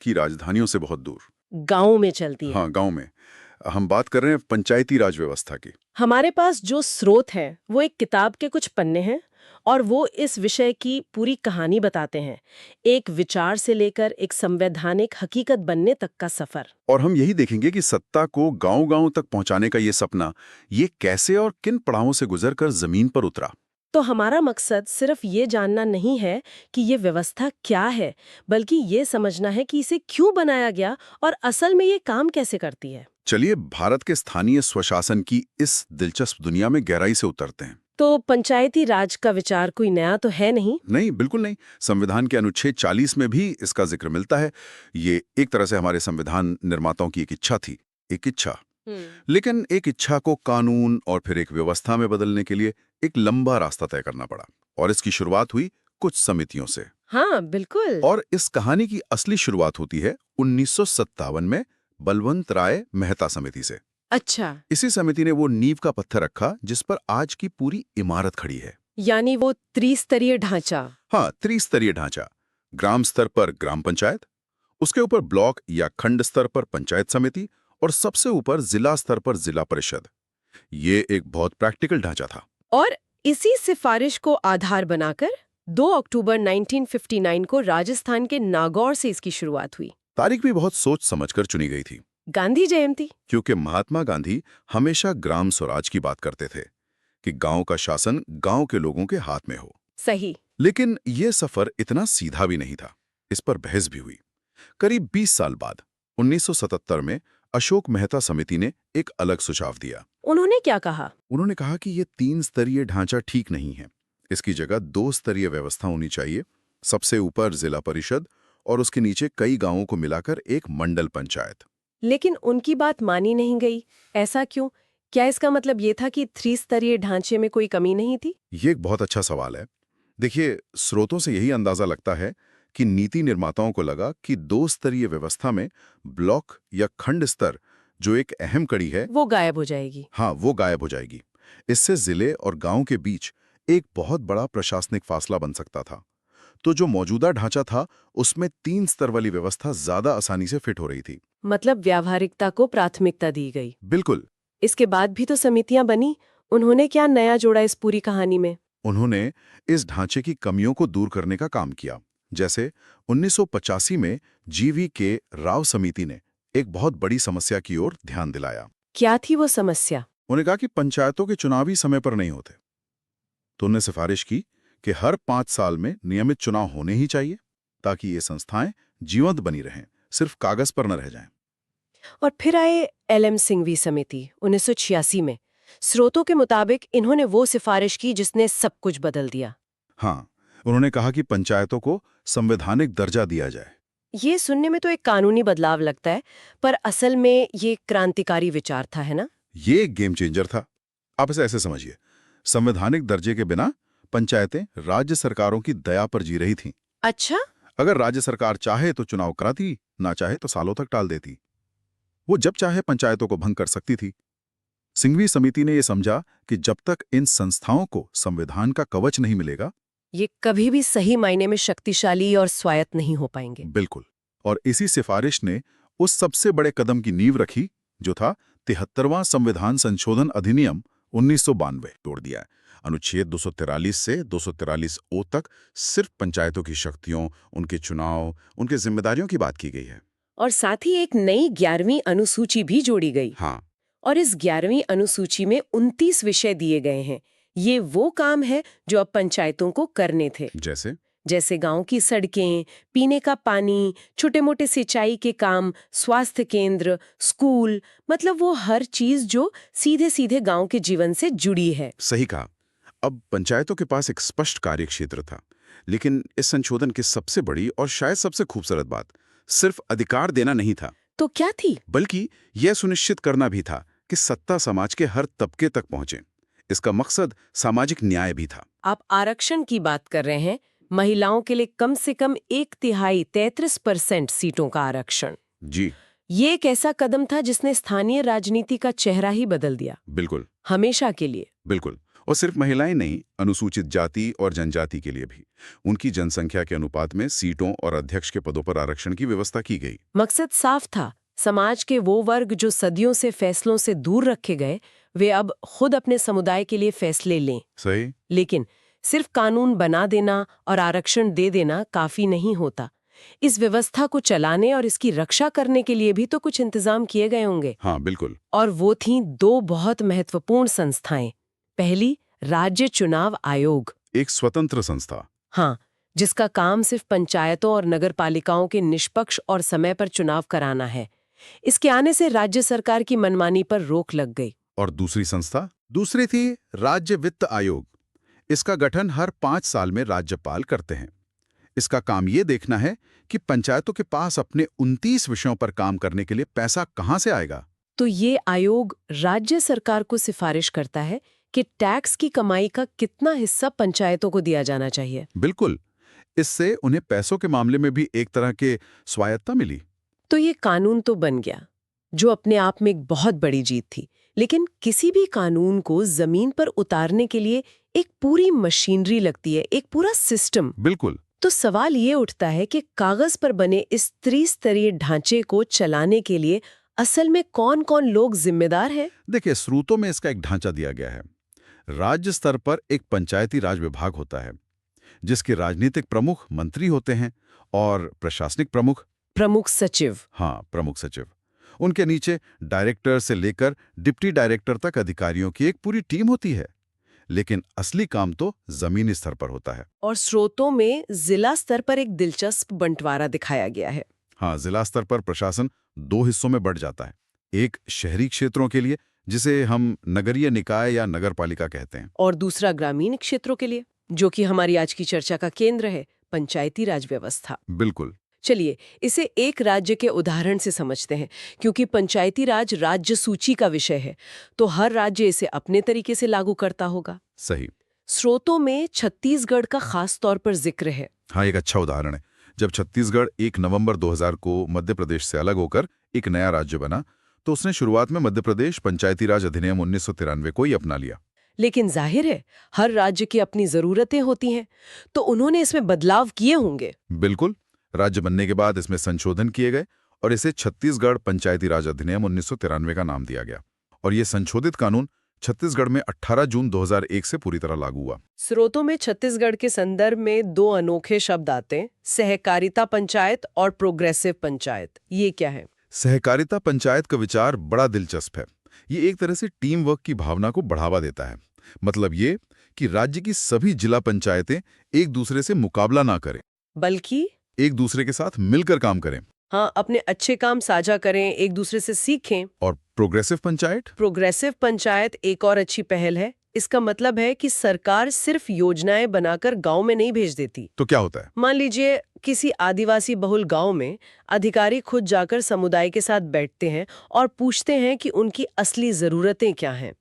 की राजधानियों से बहुत दूर। गाँव में चलती है। हाँ, गांव में। हम बात कर रहे हैं पंचायती राज व्यवस्था की। हमारे पास जो स्रोत है वो एक किताब के कुछ पन्ने हैं और वो इस विषय की पूरी कहानी बताते हैं। एक विचार से लेकर एक संवैधानिक हकीकत बनने तक का सफर। और हम यही देखेंगे कि सत्ता को गांव-गांव तक पहुंचाने का ये सपना, ये कैसे और किन पड़ावों से गुजरकर जमीन पर उतरा। तो हमारा मकसद सिर्फ ये जानना नहीं है कि ये व्यवस्था क्या है, बल्कि ये समझना है कि इसे क्यों बनाया गया और असल में ये काम कैसे करती है। चलिए भारत के स्थानीय स्वशासन की इस दिलचस्प दुनिया में गहराई से उतरते हैं। तो पंचायती राज का विचार कोई नया तो है नहीं। नहीं, बिल्कुल नहीं। संविधान के अनुच्छेद 40 में भी इसका जिक्र मिलता है। ये एक तरह से हमारे संविधान निर्माताओं की एक इच्छा थी। एक इच्छा। लेकिन एक इच्छा को कानून और फिर एक व्यवस्था में बदलने के लिए एक लंबा रास्ता तय करना पड़ा। और इसकी शुरुआत हुई कुछ समितियों से। हाँ बिल्कुल। और इस कहानी की असली शुरुआत होती है 1957 में बलवंत राय मेहता समिति से। अच्छा। इसी समिति ने वो नींव का पत्थर रखा जिस पर आज की पूरी इमारत खड़ी है। यानी वो त्रिस्तरीय ढांचा। हाँ, त्रिस्तरीय ढांचा। ग्राम स्तर पर ग्राम पंचायत, उसके ऊपर ब्लॉक या खंड स्तर पर पंचायत समिति और सबसे ऊपर जिला स्तर पर जिला परिषद। ये एक बहुत प्रैक्टिकल ढांचा था। और इसी सिफारिश को आधार बनाकर 2 अक्टूबर 1959 को राजस्थान के नागौर से इसकी शुरुआत हुई। तारीख भी बहुत सोच समझकर चुनी गई थी, गांधी जयंती। क्योंकि महात्मा गांधी हमेशा ग्राम स्वराज की बात करते थे कि गांव का शासन गांव के लोगों के हाथ में हो। सही। लेकिन ये सफर इतना सीधा भी नहीं था। इस पर बहस भी हुई। करीब 20 साल बाद 1977 में अशोक मेहता समिति ने एक अलग सुझाव दिया। उन्होंने क्या कहा? उन्होंने कहा कि ये 3 स्तरीय ढांचा ठीक नहीं है। इसकी जगह 2 स्तरीय व्यवस्था होनी चाहिए। सबसे ऊपर जिला परिषद और उसके नीचे कई गांवों को मिलाकर एक मंडल पंचायत। लेकिन उनकी बात मानी नहीं गई। ऐसा क्यों? क्या इसका मतलब ये था कि त्रिस्तरीय ढांचे में कोई कमी नहीं थी? ये एक बहुत अच्छा सवाल है। देखिए, स्रोतों से यही अंदाजा लगता है कि नीति निर्माताओं को लगा कि 2 स्तरीय व्यवस्था में ब्लॉक या खंड स्तर, जो एक अहम कड़ी है, वो गायब हो जाएगी। हाँ, वो गायब हो जाएगी। इससे जिले और गांव के बीच एक बहुत बड़ा प्रशासनिक फासला बन सकता था। तो जो मौजूदा ढांचा था, उसमें 3 स्तर वाली व्यवस्था ज्यादा आसानी से फिट हो रही थी। मतलब व्यावहारिकता को प्राथमिकता दी गई। बिल्कुल। इसके बाद भी तो समितियां बनी। उन्होंने क्या नया जोड़ा इस पूरी कहानी में? उन्होंने इस ढांचे की कमियों को दूर करने का काम किया। जैसे 1985 में GV.K. राव समिति ने एक बहुत बड़ी समस्या की ओर ध्यान दिलाया। क्या थी वो समस्या? उन्होंने कहा कि पंचायतों के चुनाव ही समय पर नहीं होते। तो उन्होंने सिफारिश की कि हर 5 साल में नियमित चुनाव होने ही चाहिए, ताकि ये संस्थाएं जीवंत बनी रहें, सिर्फ कागज पर न रह जाएं। और फिर आए LM सिंघवी समिति 1986 में। स्रोतों के मुताबिक इन्होंने वो सिफारिश की जिसने सब कुछ बदल दिया। हाँ, उन्होंने कहा कि पंचायतों को संवैधानिक दर्जा दिया जाए। ये सुनने में तो एक कानूनी बदलाव लगता है, पर असल में ये क्रांतिकारी विचार था, है ना? ये एक गेम चेंजर था। आप इसे ऐसे समझिए, संवैधानिक दर्जे के बिना पंचायतें राज्य सरकारों की दया पर जी रही थीं। अच्छा। अगर राज्य सरकार चाहे तो चुनाव कराती, ना चाहे तो सालों तक टाल देती। वो जब चाहे पंचायतों को भंग कर सकती थी। सिंघवी समिति ने यह समझा कि जब तक इन संस्थाओं को संविधान का कवच नहीं मिलेगा, ये कभी भी सही मायने में शक्तिशाली और स्वायत्त नहीं हो पाएंगे। बिल्कुल। और इसी सिफारिश ने उस सबसे बड़े कदम की नींव रखी जो था 73वां संविधान संशोधन अधिनियम 1992। तोड़ दिया। अनुच्छेद 243 से 243 ओ तक सिर्फ पंचायतों की शक्तियों, उनके चुनाव, उनके जिम्मेदारियों की बात की गई है। और साथ ही एक नई 11वीं अनुसूची भी जोड़ी गई। हाँ। और इस 11वीं अनुसूची में 29 विषय दिए गए हैं। ये वो काम है जो अब पंचायतों को करने थे। जैसे गांव की सड़कें, पीने का पानी, छोटे मोटे सिंचाई के काम, स्वास्थ्य केंद्र, स्कूल, मतलब वो हर चीज जो सीधे सीधे गांव के जीवन से जुड़ी है। सही कहा। अब पंचायतों के पास एक स्पष्ट कार्यक्षेत्र था। लेकिन इस संशोधन की सबसे बड़ी और शायद सबसे खूबसूरत बात सिर्फ अधिकार देना नहीं था। तो क्या थी? बल्कि यह सुनिश्चित करना भी था कि सत्ता समाज के हर तबके तक पहुंचे। इसका मकसद सामाजिक न्याय भी था। आप आरक्षण की बात कर रहे हैं। महिलाओं के लिए कम से कम 1/3 33% सीटों का आरक्षण। जी। ये एक ऐसा कदम था जिसने स्थानीय राजनीति का चेहरा ही बदल दिया। बिल्कुल। हमेशा के लिए। बिल्कुल। और सिर्फ महिलाएं नहीं, अनुसूचित जाति और जनजाति के लिए भी उनकी जनसंख्या के अनुपात में सीटों और अध्यक्ष के पदों पर आरक्षण की व्यवस्था की गई। मकसद साफ था, समाज के वो वर्ग जो सदियों से फैसलों से दूर रखे गए, वे अब खुद अपने समुदाय के लिए फैसले लें। सही। लेकिन सिर्फ कानून बना देना और आरक्षण दे देना काफी नहीं होता। इस व्यवस्था को चलाने और इसकी रक्षा करने के लिए भी तो कुछ इंतजाम किए गए होंगे। हाँ, बिल्कुल। और वो थीं दो बहुत महत्वपूर्ण संस्थाएं। पहली, राज्य चुनाव आयोग, एक स्वतंत्र संस्था। हाँ, जिसका काम सिर्फ पंचायतों और नगरपालिकाओं के निष्पक्ष और समय पर चुनाव कराना है। इसके आने से राज्य सरकार की मनमानी पर रोक लग गई। और दूसरी संस्था? दूसरी थी राज्य वित्त आयोग। इसका गठन हर 5 साल में राज्यपाल करते हैं। इसका काम ये देखना है कि पंचायतों के पास अपने 29 विषयों पर काम करने के लिए पैसा कहाँ से आएगा। तो ये आयोग राज्य सरकार को सिफारिश करता है कि टैक्स की कमाई का कितना हिस्सा पंचायतों को दिया जाना चाहिए। बिल्कुल। इससे उन्हें पैसों के मामले में भी एक तरह के स्वायत्तता मिली। तो ये कानून तो बन गया, जो अपने आप में एक बहुत बड़ी जीत थी। लेकिन किसी भी कानून को जमीन पर उतारने के लिए एक पूरी मशीनरी लगती है, एक पूरा सिस्टम। बिल्कुल। तो सवाल ये उठता है कि कागज पर बने इस त्रिस्तरीय ढांचे को चलाने के लिए असल में कौन-कौन लोग जिम्मेदार हैं? देखिए, स्रोतों में इसका एक ढांचा दिया गया है। राज्य स्तर पर एक पंचायती राज विभाग होता है, जिसके राजनीतिक प्रमुख मंत्री होते हैं और प्रशासनिक प्रमुख सचिव। हाँ, प्रमुख सचिव। उनके नीचे डायरेक्टर से लेकर डिप्टी डायरेक्टर तक अधिकारियों की एक पूरी टीम होती है। लेकिन असली काम तो जमीनी स्तर पर होता है। और स्रोतों में जिला स्तर पर एक दिलचस्प बंटवारा दिखाया गया है। हाँ, जिला स्तर पर प्रशासन 2 हिस्सों में बढ़ जाता है। एक शहरी क्षेत्रों के लिए, जिसे हम नगरीय निकाय या नगरपालिका कहते हैं, और दूसरा ग्रामीण क्षेत्रों के लिए, जो कि हमारी आज की चर्चा का केंद्र है, पंचायती राज व्यवस्था। बिल्कुल। चलिए इसे एक राज्य के उदाहरण से समझते हैं, क्योंकि पंचायती राज राज्य सूची का विषय है, तो हर राज्य इसे अपने तरीके से लागू करता होगा। सही। स्रोतों में छत्तीसगढ़ का खास तौर पर जिक्र है। हाँ, एक अच्छा उदाहरण है। जब छत्तीसगढ़ 1 नवंबर 2000 को मध्य प्रदेश से अलग होकर एक नया राज्य बना, तो उसने शुरुआत में मध्य प्रदेश पंचायती राज अधिनियम 1993 को ही अपना लिया। लेकिन जाहिर है हर राज्य की अपनी जरूरतें होती हैं, तो उन्होंने इसमें बदलाव किए होंगे। बिल्कुल। राज्य बनने के बाद इसमें संशोधन किए गए और इसे छत्तीसगढ़ पंचायती राज अधिनियम 1993 का नाम दिया गया। और ये संशोधित कानून छत्तीसगढ़ में 18 जून 2001 से पूरी तरह लागू हुआ। स्रोतों में छत्तीसगढ़ के संदर्भ में 2 अनोखे शब्द आते हैं, सहकारिता पंचायत और प्रोग्रेसिव पंचायत। ये क्या है? सहकारिता पंचायत का विचार बड़ा दिलचस्प है। ये एक तरह से टीम वर्क की भावना को बढ़ावा देता है। मतलब ये कि राज्य की सभी जिला पंचायतें एक दूसरे से मुकाबला ना करें, बल्कि एक दूसरे के साथ मिलकर काम करें। हाँ, अपने अच्छे काम साझा करें, एक दूसरे से सीखें। और प्रोग्रेसिव पंचायत एक और अच्छी पहल है। इसका मतलब है कि सरकार सिर्फ योजनाएं बनाकर गांव में नहीं भेज देती। तो क्या होता है? मान लीजिए किसी आदिवासी बहुल गांव में अधिकारी खुद जाकर समुदाय के साथ बैठते हैं और पूछते हैं कि उनकी असली जरूरतें क्या हैं।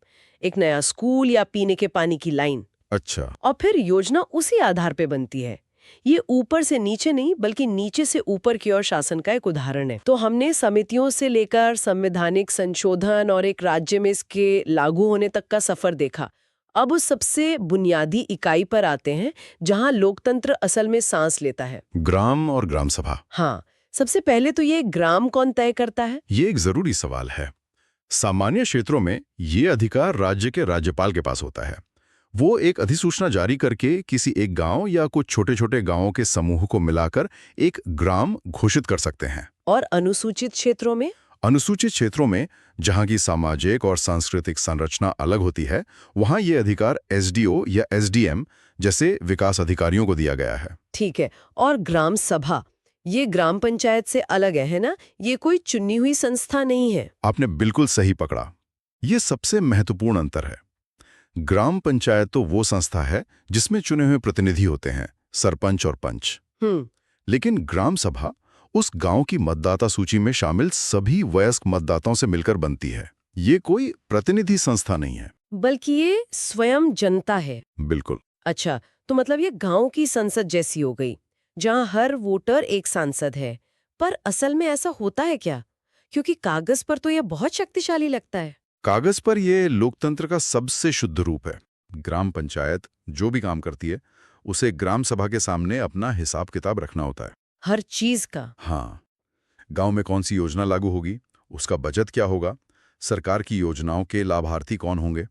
एक नया स्कूल या पीने के पानी की लाइन। अच्छा। और फिर योजना उसी आधार पे बनती है। ये ऊपर से नीचे नहीं, बल्कि नीचे से ऊपर की ओर शासन का एक उदाहरण है। तो हमने समितियों से लेकर संवैधानिक संशोधन और एक राज्य में इसके लागू होने तक का सफर देखा। अब उस सबसे बुनियादी इकाई पर आते हैं, जहां लोकतंत्र असल में सांस लेता है। ग्राम और ग्राम सभा। हाँ, सबसे पहले तो ये ग्राम कौन तय करता है? ये एक जरूरी सवाल है। सामान्य क्षेत्रों में ये अधिकार राज्य के राज्यपाल के पास होता है। वो एक अधिसूचना जारी करके किसी एक गांव या कुछ छोटे छोटे गांवों के समूह को मिलाकर एक ग्राम घोषित कर सकते हैं। और अनुसूचित क्षेत्रों में? अनुसूचित क्षेत्रों में, जहां की सामाजिक और सांस्कृतिक संरचना अलग होती है, वहां ये अधिकार एसडीओ या एसडीएम जैसे विकास अधिकारियों को दिया गया है। ठीक है। और ग्राम सभा, ये ग्राम पंचायत से अलग है ना? ये कोई चुनी हुई संस्था नहीं है। आपने बिल्कुल सही पकड़ा। ये सबसे महत्वपूर्ण अंतर है। ग्राम पंचायत तो वो संस्था है जिसमें चुने हुए प्रतिनिधि होते हैं, सरपंच और पंच। लेकिन ग्राम सभा उस गांव की मतदाता सूची में शामिल सभी वयस्क मतदाताओं से मिलकर बनती है। ये कोई प्रतिनिधि संस्था नहीं है, बल्कि ये स्वयं जनता है। बिल्कुल। अच्छा, तो मतलब ये गांव की संसद जैसी हो गई, जहां हर वोटर एक सांसद है। पर असल में ऐसा होता है क्या? क्योंकि कागज पर तो ये बहुत शक्तिशाली लगता है। कागज पर यह लोकतंत्र का सबसे शुद्ध रूप है। ग्राम पंचायत जो भी काम करती है उसे ग्राम सभा के सामने अपना हिसाब किताब रखना होता है। हर चीज का। हाँ, गांव में कौन सी योजना लागू होगी, उसका बजट क्या होगा, सरकार की योजनाओं के लाभार्थी कौन होंगे।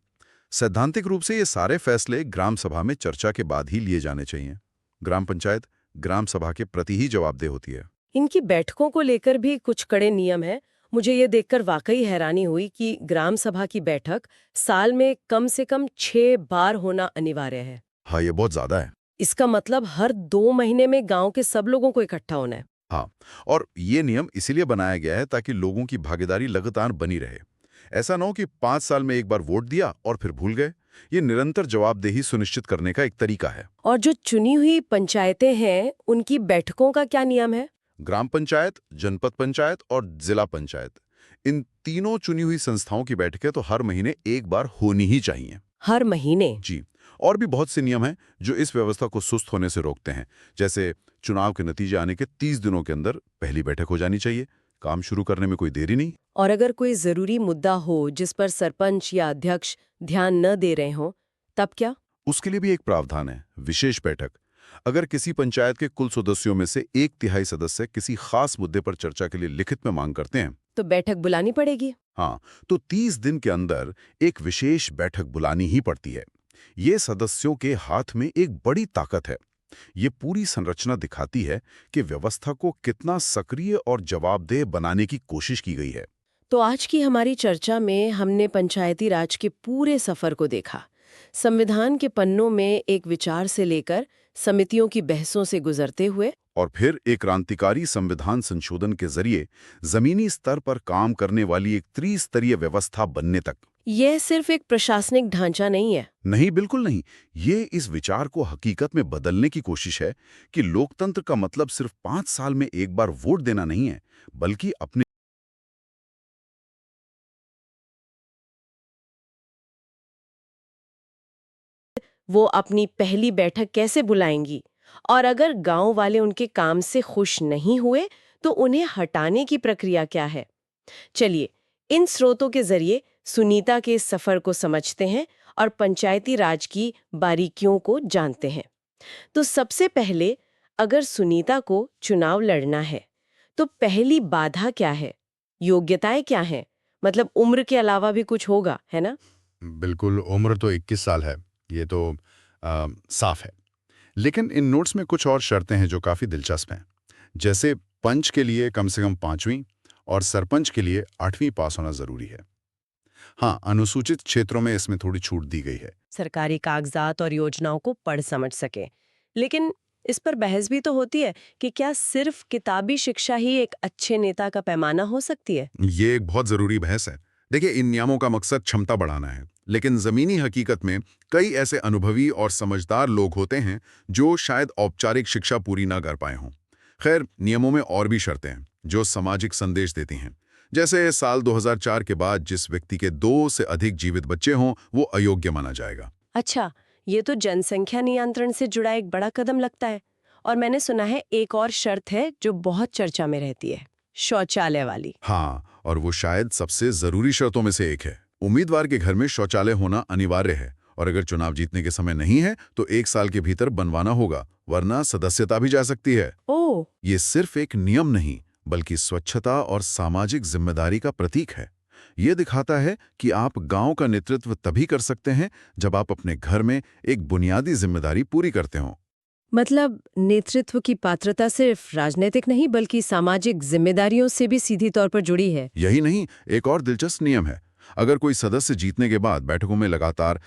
सैद्धांतिक रूप से ये सारे फैसले ग्राम सभा में चर्चा के बाद ही लिए जाने चाहिए। ग्राम पंचायत ग्राम सभा के प्रति ही जवाबदेह होती है। इनकी बैठकों को लेकर भी कुछ कड़े नियम हैं। मुझे ये देखकर वाकई हैरानी हुई कि ग्राम सभा की बैठक साल में कम से कम 6 बार होना अनिवार्य है। हाँ, ये बहुत ज्यादा है। इसका मतलब हर 2 महीने में गांव के सब लोगों को इकट्ठा होना है। हाँ, और ये नियम इसीलिए बनाया गया है ताकि लोगों की भागीदारी लगातार बनी रहे। ऐसा न हो कि 5 साल में एक बार वोट दिया और फिर भूल गए। ये निरंतर जवाबदेही सुनिश्चित करने का एक तरीका है। और जो चुनी हुई पंचायतें हैं, उनकी बैठकों का क्या नियम है? ग्राम पंचायत, जनपद पंचायत और जिला पंचायत, इन तीनों चुनी हुई संस्थाओं की बैठकें तो हर महीने एक बार होनी ही चाहिए। हर महीने? जी। और भी बहुत से नियम हैं जो इस व्यवस्था को सुस्त होने से रोकते हैं। जैसे चुनाव के नतीजे आने के 30 दिनों के अंदर पहली बैठक हो जानी चाहिए। काम शुरू करने में कोई देरी नहीं। और अगर कोई जरूरी मुद्दा हो जिस पर सरपंच या अध्यक्ष ध्यान न दे रहे हों, तब क्या? उसके लिए भी एक प्रावधान है, विशेष बैठक। अगर किसी पंचायत के कुल सदस्यों में से 1/3 सदस्य किसी खास मुद्दे पर चर्चा के लिए लिखित में मांग करते हैं, तो बैठक बुलानी पड़ेगी। हाँ, तो 30 दिन के अंदर एक विशेष बैठक बुलानी ही पड़ती है। ये सदस्यों के हाथ में एक बड़ी ताकत है। ये पूरी संरचना दिखाती है कि व्यवस्था को कितना सक्रिय और जवाबदेह बनाने की कोशिश की गई है। तो आज की हमारी चर्चा में हमने पंचायती राज के पूरे सफर को देखा। संविधान के पन्नों में एक विचार से लेकर समितियों की बहसों से गुजरते हुए और फिर एक क्रांतिकारी संविधान संशोधन के जरिए जमीनी स्तर पर काम करने वाली एक त्रिस्तरीय व्यवस्था बनने तक। यह सिर्फ एक प्रशासनिक ढांचा नहीं है। नहीं, बिल्कुल नहीं। ये इस विचार को हकीकत में बदलने की कोशिश है कि लोकतंत्र का मतलब सिर्फ 5 साल में एक बार वोट देना नहीं है, बल्कि अपने वो अपनी पहली बैठक कैसे बुलाएंगी, और अगर गांव वाले उनके काम से खुश नहीं हुए तो उन्हें हटाने की प्रक्रिया क्या है। चलिए, इन स्रोतों के जरिए सुनीता के इस सफर को समझते हैं और पंचायती राज की बारीकियों को जानते हैं। तो सबसे पहले, अगर सुनीता को चुनाव लड़ना है तो पहली बाधा क्या है? योग्यताएं क्या हैं? मतलब उम्र के अलावा भी कुछ होगा, है ना? बिल्कुल, उम्र तो 21 साल है, ये तो साफ है। लेकिन इन नोट्स में कुछ और शर्तें हैं जो काफ़ी दिलचस्प हैं। जैसे पंच के लिए कम से कम 5वीं और सरपंच के लिए 8वीं पास होना ज़रूरी है। हाँ, अनुसूचित क्षेत्रों में इसमें थोड़ी छूट दी गई है। सरकारी कागजात और योजनाओं को पढ़ समझ सके। लेकिन इस पर बहस भी तो होती है कि क्या सिर्फ किताबी शिक्षा ही एक अच्छे नेता का पैमाना हो सकती है? ये एक बहुत ज़रूरी बहस है। देखिए, इन नियमों का मकसद क्षमता बढ़ाना है, लेकिन ज़मीनी हकीकत में कई ऐसे अनुभवी और समझदार लोग होते हैं जो शायद औपचारिक शिक्षा पूरी ना कर पाए हों। खैर, नियमों में और भी शर्तें हैं जो सामाजिक संदेश देती हैं। जैसे साल 2004 के बाद जिस व्यक्ति के 2 से अधिक जीवित बच्चे हों, वो अयोग्य माना जाएगा। अच्छा, ये तो जनसंख्या नियंत्रण से जुड़ा एक बड़ा कदम लगता है। और मैंने सुना है एक और शर्त है जो बहुत चर्चा में रहती है, शौचालय वाली। हाँ, और वो शायद सबसे ज़रूरी शर्तों में से एक है। उम्मीदवार के घर में शौचालय होना अनिवार्य है, और अगर चुनाव जीतने के समय नहीं है तो 1 साल के भीतर बनवाना होगा, वरना सदस्यता भी जा सकती है। ओह! ये सिर्फ एक नियम नहीं, बल्कि स्वच्छता और सामाजिक जिम्मेदारी का प्रतीक है। ये दिखाता है कि आप गांव का नेतृत्व तभी कर सकते हैं जब आप अपने घर में एक बुनियादी जिम्मेदारी पूरी करते हों। मतलब नेतृत्व की पात्रता सिर्फ राजनीतिक नहीं बल्कि सामाजिक जिम्मेदारियों से भी सीधी तौर पर जुड़ी है। यही नहीं, एक और दिलचस्प नियम है। अगर कोई सदस्य जीतने के बाद बैठकों में लगातार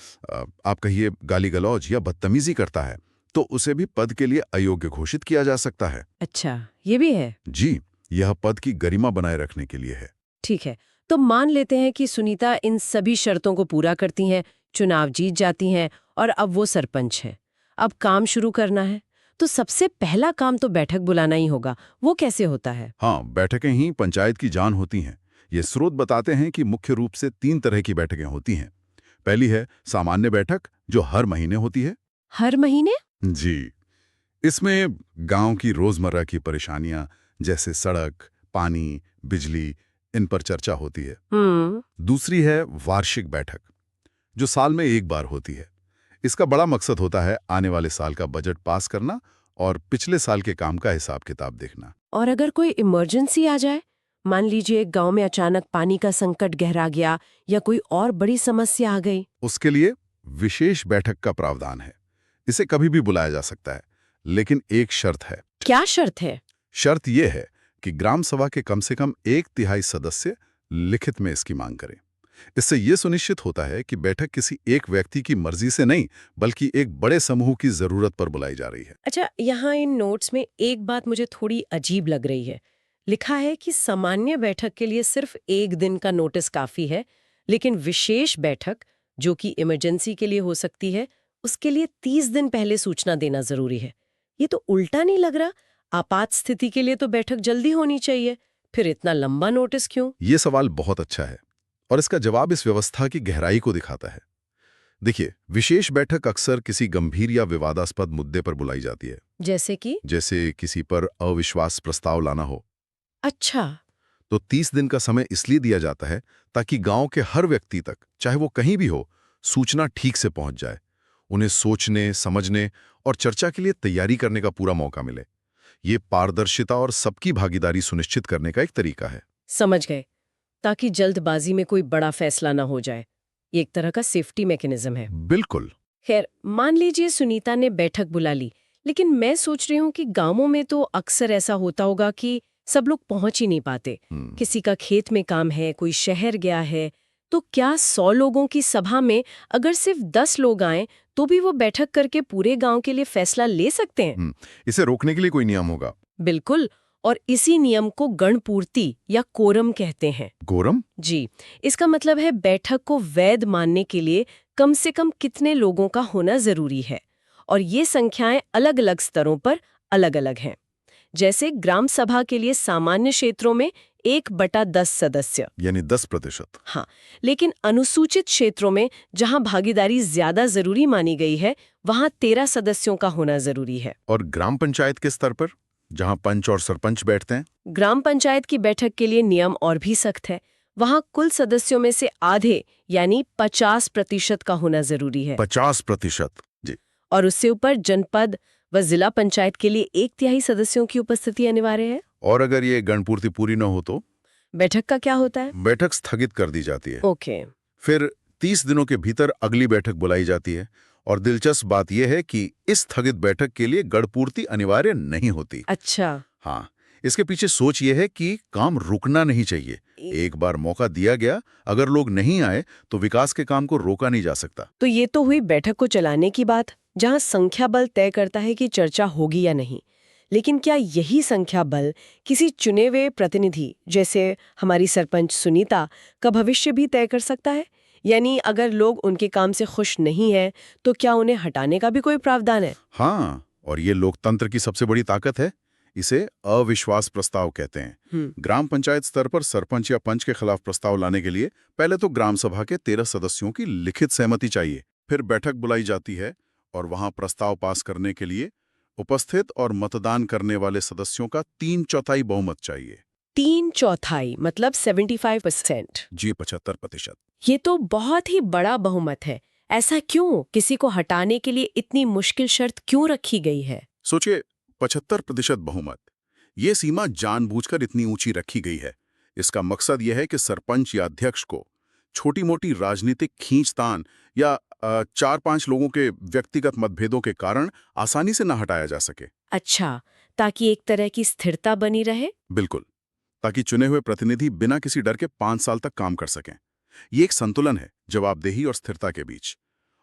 आप कहिए गाली गलौज या बदतमीजी करता है, तो उसे भी पद के लिए अयोग्य घोषित किया जा सकता है। अच्छा, ये भी है। जी, यह पद की गरिमा बनाए रखने के लिए है। ठीक है, तो मान लेते हैं कि सुनीता इन सभी शर्तों को पूरा करती हैं, चुनाव जीत जाती हैं और अब वो सरपंच है। अब काम शुरू करना है, तो सबसे पहला काम तो बैठक बुलाना ही होगा। वो कैसे होता है? हाँ, बैठकें ही पंचायत की जान होती हैं। ये स्रोत बताते हैं कि मुख्य रूप से 3 तरह की बैठकें होती हैं। पहली है सामान्य बैठक, जो हर महीने होती है। हर महीने? जी, इसमें गांव की रोजमर्रा की परेशानियां जैसे सड़क, पानी, बिजली, इन पर चर्चा होती है। दूसरी है वार्षिक बैठक, जो साल में एक बार होती है। इसका बड़ा मकसद होता है आने वाले साल का बजट पास करना और पिछले साल के काम का हिसाब किताब देखना। और अगर कोई इमरजेंसी आ जाए, मान लीजिए गांव में अचानक पानी का संकट गहरा गया या कोई और बड़ी समस्या आ गई, उसके लिए विशेष बैठक का प्रावधान है। इसे कभी भी बुलाया जा सकता है, लेकिन एक शर्त है। क्या शर्त है? शर्त यह है कि ग्राम सभा के कम से कम 1/3 सदस्य लिखित में इसकी मांग करें। इससे यह सुनिश्चित होता है कि बैठक किसी एक व्यक्ति की मर्जी से नहीं, बल्कि एक बड़े समूह की जरूरत पर बुलाई जा रही है। अच्छा, यहाँ इन नोट्स में एक बात मुझे थोड़ी अजीब लग रही है। लिखा है कि सामान्य बैठक के लिए सिर्फ 1 दिन का नोटिस काफी है, लेकिन विशेष बैठक, जो कि इमरजेंसी के लिए हो सकती है, उसके लिए 30 दिन पहले सूचना देना जरूरी है। ये तो उल्टा नहीं लग रहा? आपात स्थिति के लिए तो बैठक जल्दी होनी चाहिए, फिर इतना लंबा नोटिस क्यों? ये सवाल बहुत अच्छा है और इसका जवाब इस व्यवस्था की गहराई को दिखाता है। देखिए, विशेष बैठक अक्सर किसी गंभीर या विवादास्पद मुद्दे पर बुलाई जाती है। जैसे किसी पर अविश्वास प्रस्ताव लाना हो। अच्छा। तो 30 दिन का समय इसलिए दिया जाता है ताकि गांव के हर व्यक्ति तक, चाहे वो कहीं भी हो, सूचना ठीक से पहुंच जाए। उन्हें सोचने, समझने और चर्चा के लिए तैयारी करने का पूरा मौका मिले। ये पारदर्शिता और सबकी भागीदारी सुनिश्चित करने का एक तरीका है। समझ गए, ताकि जल्दबाजी में कोई बड़ा फैसला ना हो जाए। ये एक तरह का सेफ्टी मैकेनिज्म है। बिल्कुल। खैर, मान लीजिए सुनीता ने बैठक बुला ली, लेकिन मैं सोच रही हूँ कि गांवों में तो अक्सर ऐसा होता होगा कि सब लोग पहुंच ही नहीं पाते। किसी का खेत में काम है, कोई शहर गया है, तो क्या 100 लोगों की सभा में अगर सिर्फ 10 लोग आएं, तो भी वो बैठक करके पूरे गांव के लिए फैसला ले सकते हैं? इसे रोकने के लिए कोई नियम होगा? बिल्कुल, और इसी नियम को गणपूर्ति या कोरम कहते हैं। कोरम? जी, इसका मतलब है बैठक को वैध मानने के लिए कम से कम कितने लोगों का होना जरूरी है, और ये संख्याएं अलग-अलग स्तरों पर अलग-अलग हैं। जैसे ग्राम सभा के लिए सामान्य क्षेत्रों में 1/10 सदस्य, यानी 10%। हाँ, लेकिन अनुसूचित क्षेत्रों में जहां भागीदारी ज्यादा जरूरी मानी गई है, वहां 13 सदस्यों का होना जरूरी है। और ग्राम पंचायत के स्तर पर, जहां पंच और सरपंच बैठते हैं? ग्राम पंचायत की बैठक के लिए नियम और भी सख्त है। वहां कुल सदस्यों में से आधे, यानी 50% का होना जरूरी है। 50%? जी। और उससे ऊपर जनपद व जिला पंचायत के लिए 1/3 सदस्यों की उपस्थिति अनिवार्य है। और अगर ये गणपूर्ति पूरी न हो तो बैठक का क्या होता है? बैठक स्थगित कर दी जाती है। ओके। फिर 30 दिनों के भीतर अगली बैठक बुलाई जाती है। और दिलचस्प बात यह है कि इस स्थगित बैठक के लिए गणपूर्ति अनिवार्य नहीं होती। अच्छा। हाँ, इसके पीछे सोच यह है कि काम रुकना नहीं चाहिए। एक बार मौका दिया गया, अगर लोग नहीं आए तो विकास के काम को रोका नहीं जा सकता। तो ये तो हुई बैठक को चलाने की बात, जहां संख्या बल तय करता है कि चर्चा होगी या नहीं। लेकिन क्या यही संख्या बल किसी चुने हुए प्रतिनिधि, जैसे हमारी सरपंच सुनीता, का भविष्य भी तय कर सकता है? यानी अगर लोग उनके काम से खुश नहीं हैं, तो क्या उन्हें हटाने का भी कोई प्रावधान है? हाँ, और ये लोकतंत्र की सबसे बड़ी ताकत है। इसे अविश्वास प्रस्ताव कहते हैं। ग्राम पंचायत स्तर पर सरपंच या पंच के खिलाफ प्रस्ताव लाने के लिए पहले तो ग्राम सभा के 13 सदस्यों की लिखित सहमति चाहिए। फिर बैठक बुलाई जाती है और वहां प्रस्ताव पास करने के लिए उपस्थित और मतदान करने वाले सदस्यों का 3/4 बहुमत चाहिए। 3/4 मतलब 75%? जी, 75%। ये तो बहुत ही बड़ा बहुमत है। ऐसा क्यों? किसी को हटाने के लिए इतनी मुश्किल शर्त क्यों रखी गई है? सोचिए, 75% बहुमत, ये सीमा जानबूझकर इतनी ऊंची रखी गई है। इसका मकसद यह है कि सरपंच या अध्यक्ष को छोटी मोटी राजनीतिक खींचतान या 4-5 लोगों के व्यक्तिगत मतभेदों के कारण आसानी से न हटाया जा सके। अच्छा, ताकि एक तरह की स्थिरता बनी रहे? बिल्कुल, ताकि चुने हुए प्रतिनिधि बिना किसी डर के 5 साल तक काम कर सकें। ये एक संतुलन है जवाबदेही और स्थिरता के बीच।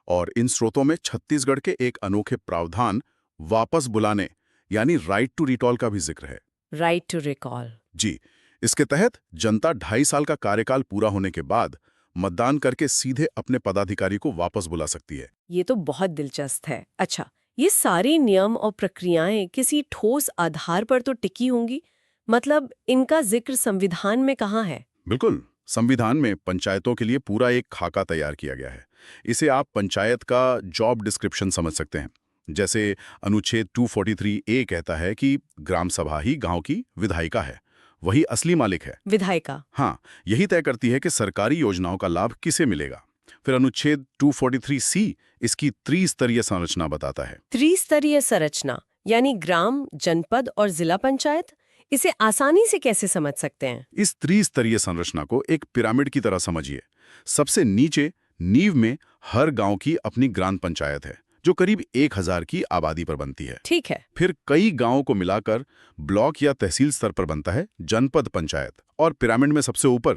और इन स्रोतों में छत्तीसगढ़ के एक अनोखे प्रावधान वापस बुलाने यानी राइट टू रिकॉल का भी जिक्र है। Right to recall? जी, इसके तहत जनता 2.5 साल का कार्यकाल पूरा होने के बाद मतदान करके सीधे अपने पदाधिकारी को वापस बुला सकती है। ये तो बहुत दिलचस्प है। अच्छा, ये सारे नियम और प्रक्रियाएं किसी ठोस आधार पर तो टिकी होंगी? मतलब इनका जिक्र संविधान में कहाँ है? बिल्कुल, संविधान में पंचायतों के लिए पूरा एक खाका तैयार किया गया है। इसे आप पंचायत का जॉब डिस्क्रिप्शन समझ सकते हैं। जैसे अनुच्छेद 243A कहता है कि ग्राम सभा ही गांव की विधायिका है, वही असली मालिक है। विधायिका? हाँ, यही तय करती है कि सरकारी योजनाओं का लाभ किसे मिलेगा। फिर अनुच्छेद 243C इसकी त्रिस्तरीय संरचना बताता है। त्रिस्तरीय संरचना यानी ग्राम, जनपद और जिला पंचायत, इसे आसानी से कैसे समझ सकते हैं? इस त्रिस्तरीय संरचना को एक पिरामिड की तरह समझिए। सबसे नीचे नींव में हर गांव की अपनी ग्राम पंचायत है, जो करीब 1000 की आबादी पर बनती है। ठीक है। फिर कई गांवों को मिलाकर ब्लॉक या तहसील स्तर पर बनता है जनपद पंचायत, और पिरामिड में सबसे ऊपर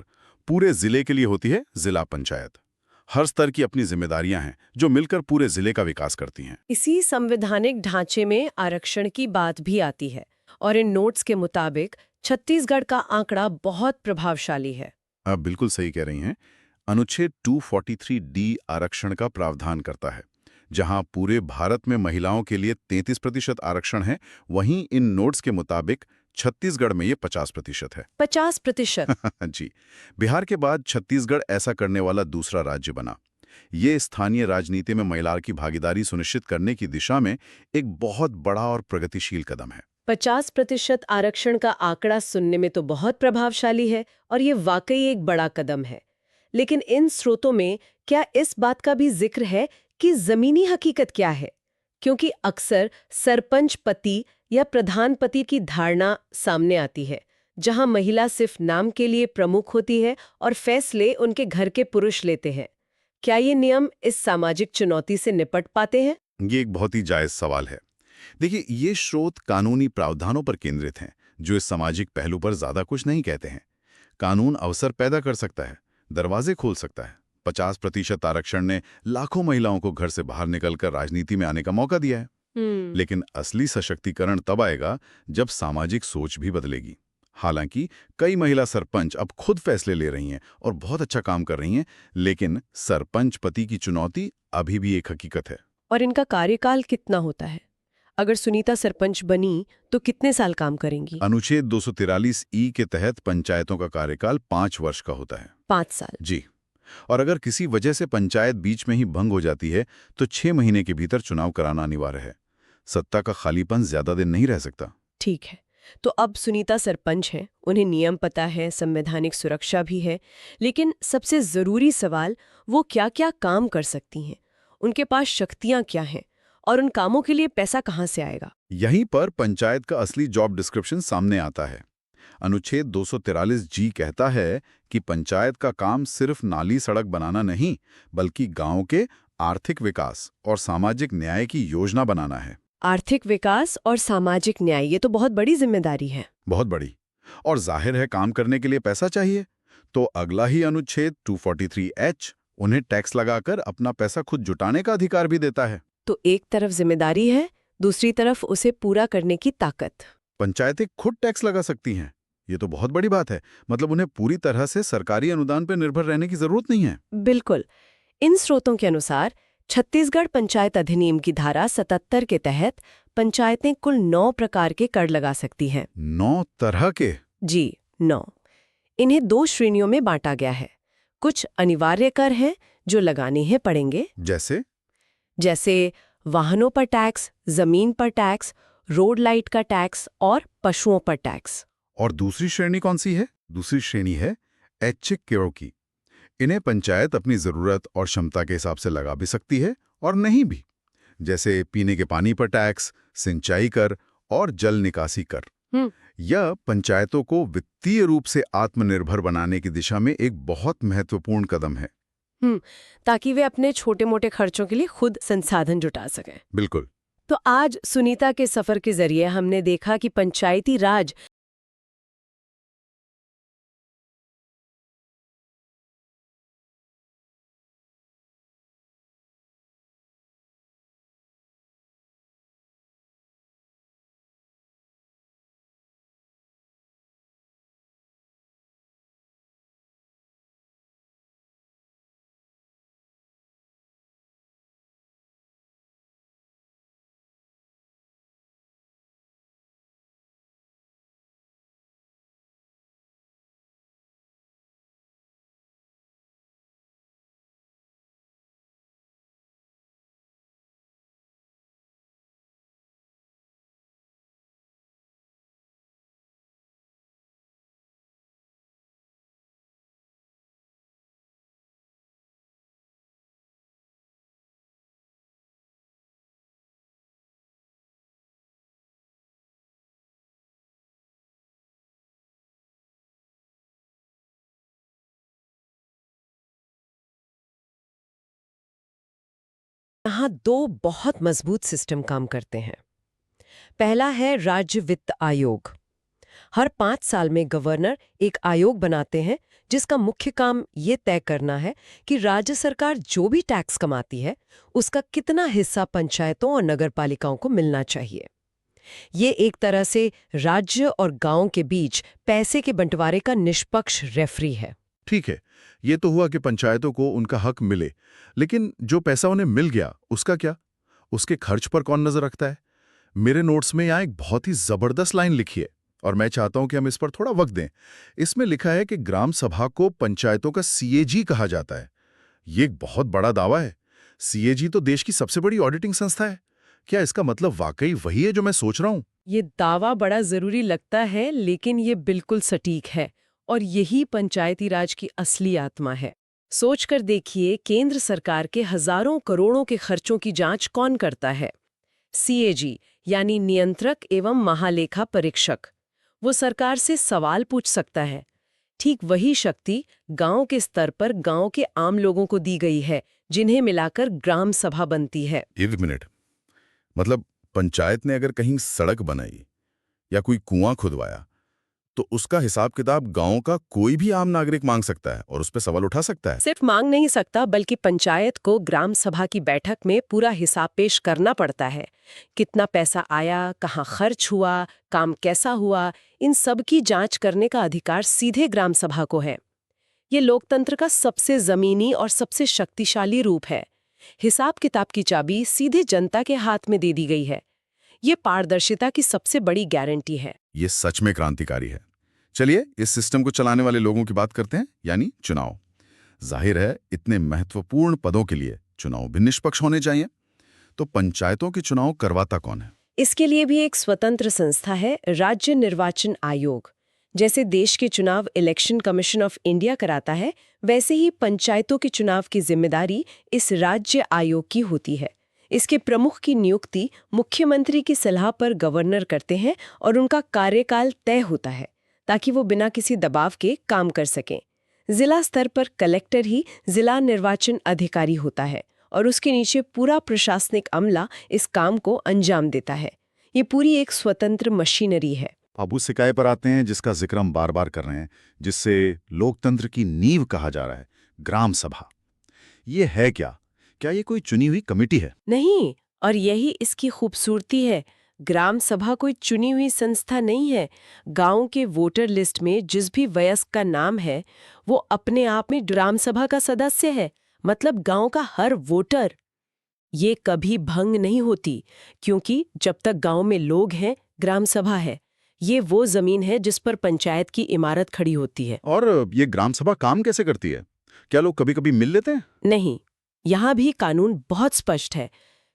पूरे जिले के लिए होती है जिला पंचायत। हर स्तर की अपनी जिम्मेदारियां हैं जो मिलकर पूरे जिले का विकास करती हैं। इसी संवैधानिक ढांचे में आरक्षण की बात भी आती है, और इन नोट्स के मुताबिक छत्तीसगढ़ का आंकड़ा बहुत प्रभावशाली है। आप बिल्कुल सही कह रही हैं। अनुच्छेद 243D आरक्षण का प्रावधान करता है। जहां पूरे भारत में महिलाओं के लिए 33% आरक्षण है, वहीं इन नोट्स के मुताबिक छत्तीसगढ़ में ये 50% है। 50%? जी। बिहार के बाद छत्तीसगढ़ ऐसा करने वाला दूसरा राज्य बना। ये स्थानीय राजनीति में महिलाओं की भागीदारी सुनिश्चित करने की दिशा में एक बहुत बड़ा और प्रगतिशील कदम है। 50% आरक्षण का आंकड़ा सुनने में तो बहुत प्रभावशाली है, और ये वाकई एक बड़ा कदम है। लेकिन इन स्रोतों में क्या इस बात का भी जिक्र है कि जमीनी हकीकत क्या है? क्योंकि अक्सर सरपंच पति या प्रधान पति की धारणा सामने आती है, जहां महिला सिर्फ नाम के लिए प्रमुख होती है और फैसले उनके घर के पुरुष लेते हैं। क्या ये नियम इस सामाजिक चुनौती से निपट पाते हैं? ये एक बहुत ही जायज सवाल है। देखिए, ये स्रोत कानूनी प्रावधानों पर केंद्रित हैं, जो इस सामाजिक पहलू पर ज्यादा कुछ नहीं कहते हैं। कानून अवसर पैदा कर सकता है, दरवाजे खोल सकता है। 50% आरक्षण ने लाखों महिलाओं को घर से बाहर निकलकर राजनीति में आने का मौका दिया है। लेकिन असली सशक्तिकरण तब आएगा जब सामाजिक सोच भी बदलेगी। हालांकि कई महिला सरपंच अब खुद फैसले ले रही हैं और बहुत अच्छा काम कर रही हैं, लेकिन सरपंच पति की चुनौती अभी भी एक हकीकत है। और इनका कार्यकाल कितना होता है? अगर सुनीता सरपंच बनी तो कितने साल काम करेंगी? अनुच्छेद 243E के तहत पंचायतों का कार्यकाल 5 वर्ष का होता है। 5 साल? जी। और अगर किसी वजह से पंचायत बीच में ही भंग हो जाती है तो 6 महीने के भीतर चुनाव कराना अनिवार्य है। सत्ता का खालीपन ज्यादा दिन नहीं रह सकता। ठीक है। तो अब सुनीता सरपंच हैं, उन्हें नियम पता है, संवैधानिक सुरक्षा भी है, लेकिन सबसे जरूरी सवाल, वो क्या-क्या काम कर सकती हैं? उनके पास शक्तियां क्या हैं? और उन कामों के लिए पैसा कहाँ से आएगा? यहीं पर पंचायत का असली जॉब डिस्क्रिप्शन सामने आता है। अनुच्छेद 243G कहता है कि पंचायत का काम सिर्फ नाली सड़क बनाना नहीं, बल्कि गांव के आर्थिक विकास और सामाजिक न्याय की योजना बनाना है। आर्थिक विकास और सामाजिक न्याय, ये तो बहुत बड़ी जिम्मेदारी है। बहुत बड़ी। और जाहिर है काम करने के लिए पैसा चाहिए। तो अगला ही अनुच्छेद 243H उन्हें टैक्स लगाकर अपना पैसा खुद जुटाने का अधिकार भी देता है। तो एक तरफ जिम्मेदारी है, दूसरी तरफ उसे पूरा करने की ताकत। पंचायतें खुद टैक्स लगा सकती हैं। ये तो बहुत बड़ी बात है। मतलब उन्हें पूरी तरह से सरकारी अनुदान पर निर्भर रहने की जरूरत नहीं है। बिल्कुल। इन स्रोतों के अनुसार छत्तीसगढ़ पंचायत अधिनियम की धारा 77 के तहत पंचायतें कुल 9 प्रकार के कर लगा सकती हैं। 9 तरह के? जी, 9। इन्हें 2 श्रेणियों में बांटा गया है। कुछ अनिवार्य कर हैं जो लगाने ही पड़ेंगे, जैसे वाहनों पर टैक्स, जमीन पर टैक्स, रोड लाइट का टैक्स और पशुओं पर टैक्स। और दूसरी श्रेणी कौन सी है? दूसरी श्रेणी है ऐच्छिक करों की। इन्हें पंचायत अपनी जरूरत और क्षमता के हिसाब से लगा भी सकती है और नहीं भी, जैसे पीने के पानी पर टैक्स, सिंचाई कर और जल निकासी कर। यह पंचायतों को वित्तीय रूप से आत्मनिर्भर बनाने की दिशा में एक बहुत महत्वपूर्ण कदम है। ताकि वे अपने छोटे-मोटे खर्चों के लिए खुद संसाधन जुटा सकें। बिल्कुल। तो आज सुनीता के सफर के जरिए हमने देखा कि पंचायती राज यहाँ दो बहुत मजबूत सिस्टम काम करते हैं। पहला है राज्य वित्त आयोग। हर 5 साल में गवर्नर एक आयोग बनाते हैं जिसका मुख्य काम ये तय करना है कि राज्य सरकार जो भी टैक्स कमाती है उसका कितना हिस्सा पंचायतों और नगरपालिकाओं को मिलना चाहिए। ये एक तरह से राज्य और गांव के बीच पैसे के बंटवारे का निष्पक्ष रेफरी है। ठीक है, ये तो हुआ कि पंचायतों को उनका हक मिले, लेकिन जो पैसा उन्हें मिल गया उसका क्या? उसके खर्च पर कौन नजर रखता है? मेरे नोट्स में यहाँ एक बहुत ही जबरदस्त लाइन लिखी है और मैं चाहता हूं कि हम इस पर थोड़ा वक्त दें। इसमें लिखा है कि ग्राम सभा को पंचायतों का सीएजी कहा जाता है। ये एक बहुत बड़ा दावा है। सीएजी तो देश की सबसे बड़ी ऑडिटिंग संस्था है। क्या इसका मतलब वाकई वही है जो मैं सोच रहा हूं? ये दावा बड़ा जरूरी लगता है, लेकिन ये बिल्कुल सटीक है और यही पंचायती राज की असली आत्मा है। सोचकर देखिए, केंद्र सरकार के हजारों करोड़ों के खर्चों की जांच कौन करता है? सीएजी यानी नियंत्रक एवं महालेखा परीक्षक। वो सरकार से सवाल पूछ सकता है। ठीक वही शक्ति गांव के स्तर पर गांव के आम लोगों को दी गई है, जिन्हें मिलाकर ग्राम सभा बनती है। एक मिनट, मतलब पंचायत ने अगर कहीं सड़क बनाई या कोई कुआं खुदवाया तो उसका हिसाब किताब गांव का कोई भी आम नागरिक मांग सकता है और उस पर सवाल उठा सकता है। सिर्फ मांग नहीं सकता, बल्कि पंचायत को ग्राम सभा की बैठक में पूरा हिसाब पेश करना पड़ता है। कितना पैसा आया, कहाँ खर्च हुआ, काम कैसा हुआ, इन सब की जांच करने का अधिकार सीधे ग्राम सभा को है। ये लोकतंत्र का सबसे जमीनी और सबसे शक्तिशाली रूप है। हिसाब किताब की चाबी सीधे जनता के हाथ में दे दी गई है। ये पारदर्शिता की सबसे बड़ी गारंटी है। ये सच में क्रांतिकारी है। चलिए इस सिस्टम को चलाने वाले लोगों की बात करते हैं, यानी चुनाव। जाहिर है इतने महत्वपूर्ण पदों के लिए चुनाव भी निष्पक्ष होने चाहिए। तो पंचायतों के चुनाव करवाता कौन है? इसके लिए भी एक स्वतंत्र संस्था है, राज्य निर्वाचन आयोग। जैसे देश के चुनाव इलेक्शन कमीशन ऑफ इंडिया कराता है, वैसे ही पंचायतों के चुनाव की जिम्मेदारी इस राज्य आयोग की होती है। इसके प्रमुख की नियुक्ति मुख्यमंत्री की सलाह पर गवर्नर करते हैं और उनका कार्यकाल तय होता है ताकि वो बिना किसी दबाव के काम कर सकें। जिला स्तर पर कलेक्टर ही जिला निर्वाचन अधिकारी होता है और उसके नीचे पूरा प्रशासनिक अमला इस काम को अंजाम देता है। ये पूरी एक स्वतंत्र मशीनरी है। अब उस इकाई पर आते हैं जिसका जिक्र हम बार बार कर रहे हैं, जिससे लोकतंत्र की नींव कहा जा रहा है, ग्राम सभा। ये है क्या? क्या ये कोई चुनी हुई कमेटी है? नहीं, और यही इसकी खूबसूरती है। ग्राम सभा कोई चुनी हुई संस्था नहीं है। गांव के वोटर लिस्ट में जिस भी वयस्क का नाम है वो अपने आप में ग्राम सभा का सदस्य है, मतलब गांव का हर वोटर। ये कभी भंग नहीं होती, क्योंकि जब तक गांव में लोग हैं, ग्राम सभा है। ये वो जमीन है जिस पर पंचायत की इमारत खड़ी होती है। और ये ग्राम सभा काम कैसे करती है? क्या लोग कभी कभी मिल लेते हैं? नहीं, यहाँ भी कानून बहुत स्पष्ट है।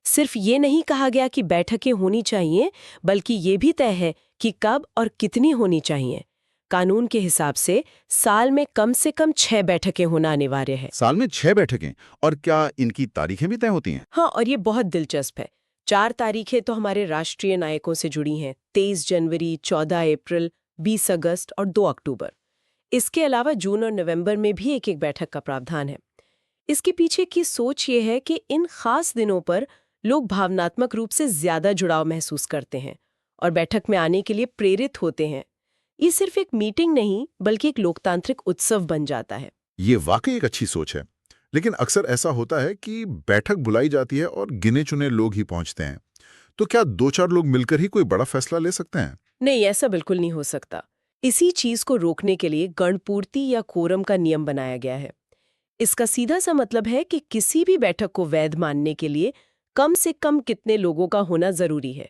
सिर्फ ये नहीं कहा गया कि बैठकें होनी चाहिए, बल्कि ये भी तय है कि कब और कितनी होनी चाहिए। कानून के हिसाब से साल में कम से कम 6 बैठकें होना अनिवार्य है। साल में 6 बैठकें? और क्या इनकी तारीखें भी तय होती हैं? हाँ, और ये बहुत दिलचस्प है। 4 तारीखें तो हमारे राष्ट्रीय नायकों से जुड़ी हैं: 23 जनवरी, 14 अप्रैल, 20 अगस्त और 2 अक्टूबर। इसके अलावा जून और नवंबर में भी एक एक बैठक का प्रावधान है। इसके पीछे की सोच ये है कि इन खास दिनों पर लोग भावनात्मक रूप से ज्यादा जुड़ाव महसूस करते हैं और बैठक में आने के लिए प्रेरित होते हैं। ये सिर्फ एक मीटिंग नहीं, बल्कि एक लोकतांत्रिक उत्सव बन जाता है। ये वाकई एक अच्छी सोच है, लेकिन अक्सर ऐसा होता है कि बैठक बुलाई जाती है और गिने चुने लोग ही पहुंचते हैं। तो क्या 2-4 लोग मिलकर ही कोई बड़ा फैसला ले सकते हैं? नहीं, ऐसा बिल्कुल नहीं हो सकता। इसी चीज को रोकने के लिए गणपूर्ति या कोरम का नियम बनाया गया है। इसका सीधा सा मतलब है कि किसी भी बैठक को वैध मानने के लिए कम से कम कितने लोगों का होना जरूरी है।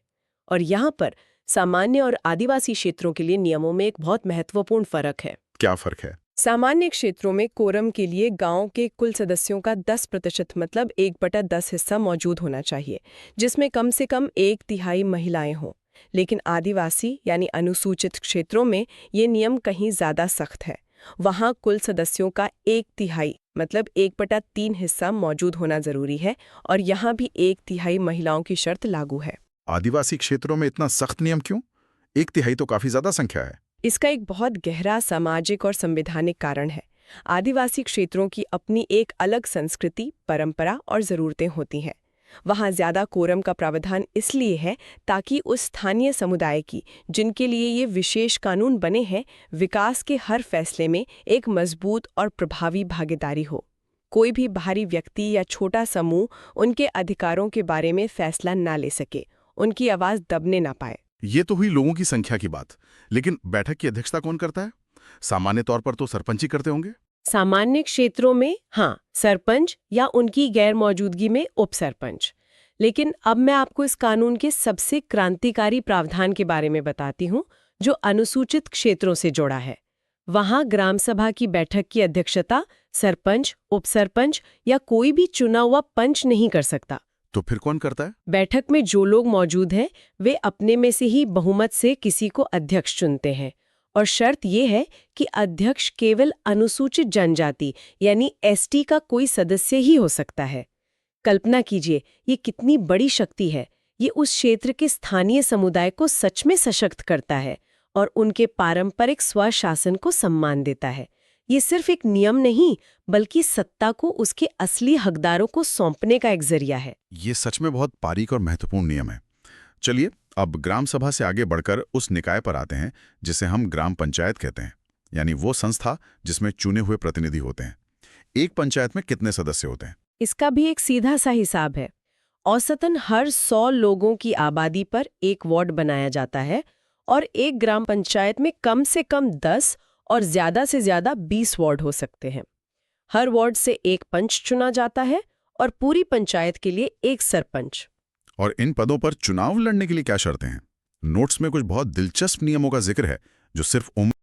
और यहाँ पर सामान्य और आदिवासी क्षेत्रों के लिए नियमों में एक बहुत महत्वपूर्ण फर्क है। क्या फर्क है? सामान्य क्षेत्रों में कोरम के लिए गांव के कुल सदस्यों का 10% मतलब 1/10 हिस्सा मौजूद होना चाहिए, जिसमें कम से कम 1/3 महिलाएं हों। लेकिन आदिवासी यानी अनुसूचित क्षेत्रों में ये नियम कहीं ज्यादा सख्त है। वहां कुल सदस्यों का 1/3 मतलब 1/3 हिस्सा मौजूद होना जरूरी है, और यहाँ भी 1/3 महिलाओं की शर्त लागू है। आदिवासी क्षेत्रों में इतना सख्त नियम क्यों? 1/3 तो काफी ज्यादा संख्या है। इसका एक बहुत गहरा सामाजिक और संवैधानिक कारण है। आदिवासी क्षेत्रों की अपनी एक अलग संस्कृति, परंपरा और जरूरतें होती हैं। वहाँ ज्यादा कोरम का प्रावधान इसलिए है ताकि उस स्थानीय समुदाय की, जिनके लिए ये विशेष कानून बने हैं, विकास के हर फैसले में एक मजबूत और प्रभावी भागीदारी हो। कोई भी बाहरी व्यक्ति या छोटा समूह उनके अधिकारों के बारे में फैसला ना ले सके, उनकी आवाज दबने ना पाए। ये तो हुई लोगों की संख्या की बात, लेकिन बैठक की अध्यक्षता कौन करता है? सामान्य तौर पर तो सरपंच ही करते होंगे। सामान्य क्षेत्रों में हाँ, सरपंच या उनकी गैर मौजूदगी में उप सरपंच। लेकिन अब मैं आपको इस कानून के सबसे क्रांतिकारी प्रावधान के बारे में बताती हूँ, जो अनुसूचित क्षेत्रों से जुड़ा है। वहाँ ग्राम सभा की बैठक की अध्यक्षता सरपंच, उप सरपंच या कोई भी चुना हुआ पंच नहीं कर सकता। तो फिर कौन करता है? बैठक में जो लोग मौजूद हैं, वे अपने में से ही बहुमत से किसी को अध्यक्ष चुनते हैं। और शर्त यह है कि अध्यक्ष केवल अनुसूचित जनजाति यानी एसटी का कोई सदस्य ही हो सकता है। कल्पना कीजिए, ये कितनी बड़ी शक्ति है। ये उस क्षेत्र के स्थानीय समुदाय को सच में सशक्त करता है और उनके पारंपरिक स्वशासन को सम्मान देता है। ये सिर्फ एक नियम नहीं, बल्कि सत्ता को उसके असली हकदारों को सौंपने का एक जरिया है। ये सच में बहुत बारीक और महत्वपूर्ण नियम है। चलिए अब ग्राम सभा से आगे बढ़कर उस निकाय पर आते हैं जिसे हम ग्राम पंचायत कहते हैं, यानी वो संस्था जिसमें चुने हुए प्रतिनिधि होते हैं। एक पंचायत में कितने सदस्य होते हैं? इसका भी एक सीधा सा हिसाब है। औसतन हर 100 लोगों की आबादी पर एक वार्ड बनाया जाता है और एक ग्राम पंचायत में कम से कम 10 और ज्यादा से ज्यादा 20 वार्ड हो सकते हैं। हर वार्ड से एक पंच चुना जाता है और पूरी पंचायत के लिए एक सरपंच। और इन पदों पर चुनाव लड़ने के लिए क्या शर्तें हैं? नोट्स में कुछ बहुत दिलचस्प नियमों का जिक्र है जो सिर्फ उम्र